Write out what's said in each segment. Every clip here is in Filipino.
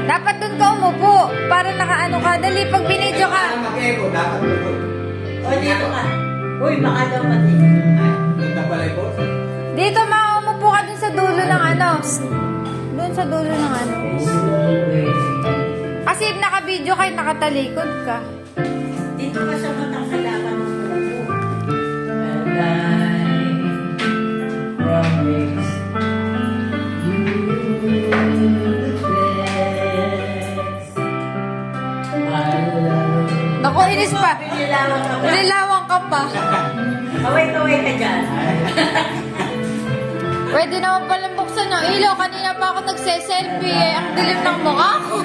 Dapat dun ka umupo. Para nakaano ka. Dali, pag binidyo ka. Mag-echo, dapat dito. O, dito ka. Uy, baka daw pati. Dito pala yung boss. Dito, umupo ka dun sa dulo ng ano. Dun sa dulo ng ano. Kasi naka-video kayo, nakatalikod ka. Dito ka sa matang kalaban ng puso. And I promise you the best. I love Naku, inis pa. Pinilawang ka ba? Nililawang ka pa. Kaway-kaway ka dyan. Pwede naman palang buksan ng ilaw. Kanina pa ako nagse-selfie eh. Ang dilim ng mukha ko.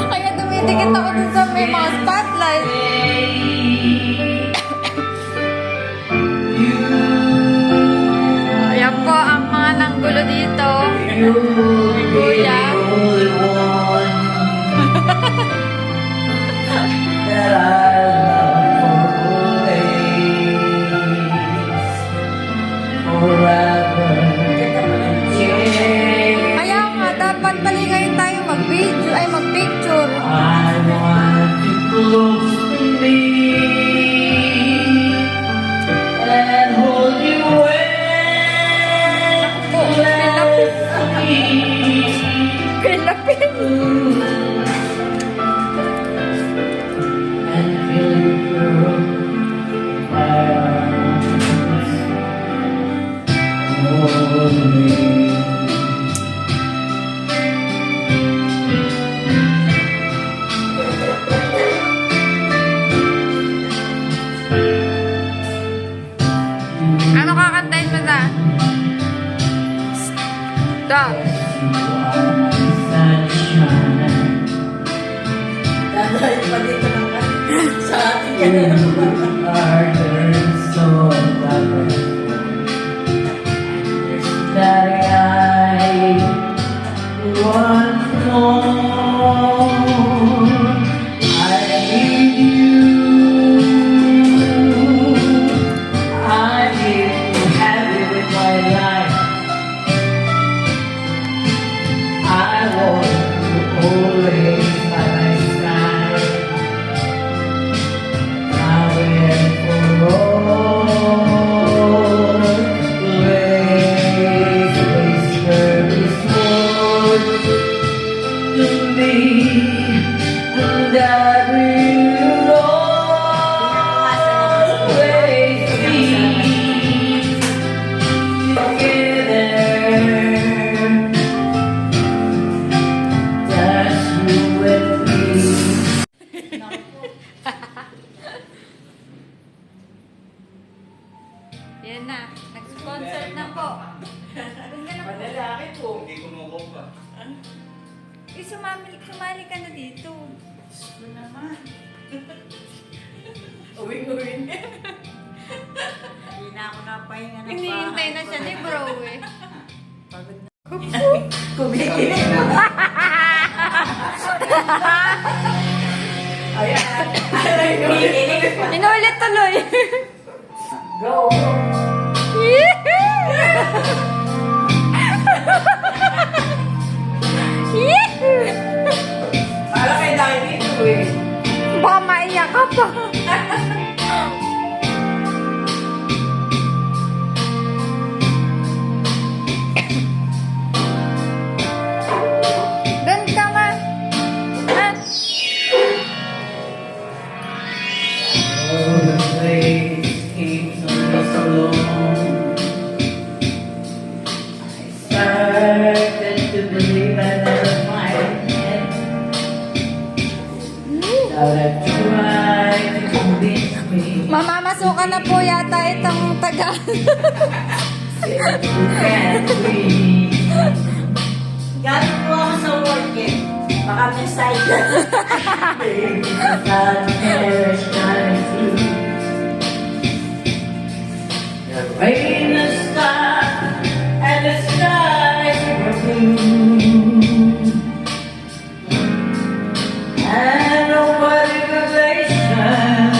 Kaya dumidikit ako dun sa may mga spotlight. Ayan po ang mga nanggulo dito. Kuya. only one that I love for always, forever. Yeah. Kaya nga, dapat baligayin tayo mag-video, ay mag-picture. I want you close to me and hold you well. Pilapin. And feel your arms hold me. Ano kakantayin mo na? Stop. Dahil pa dito ng sa ating kanina. That I want more. I need you. I need to have you in my life. I want you always by my side. Now and for always, whisper this word to me, and I will always be together. Just you and me. Yan na. Nag-sponsor na po. Doon ka na po. Malalaki po. Hindi kumukuha pa. Eh, sumali ka na dito. Ito naman. Uwing-uwing. Hindi na ako napahinga ng Hinihintay na siya ni bro eh. Pagod na. Kumikinig na. Ayan. Kumikinig pa. Inulit tuloy. Go, go. Para kay dahil dito eh. Baka maiyak ka pa. Doon ka ma. Ah. Oh, the place keeps us alone. I started to believe I never find it. Now that tried to convince me Mamamasukan na po yata itong taga. that you can't breathe. Galing po ako sa work eh. Baka may side. Baby, the sun is shining through. The rain has stopped and the skies are blue. And nobody could listen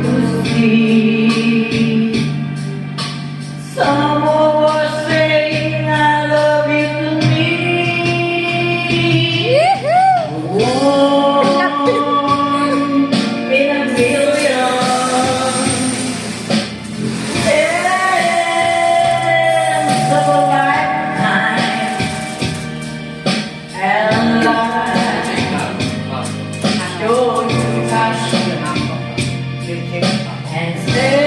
to see and say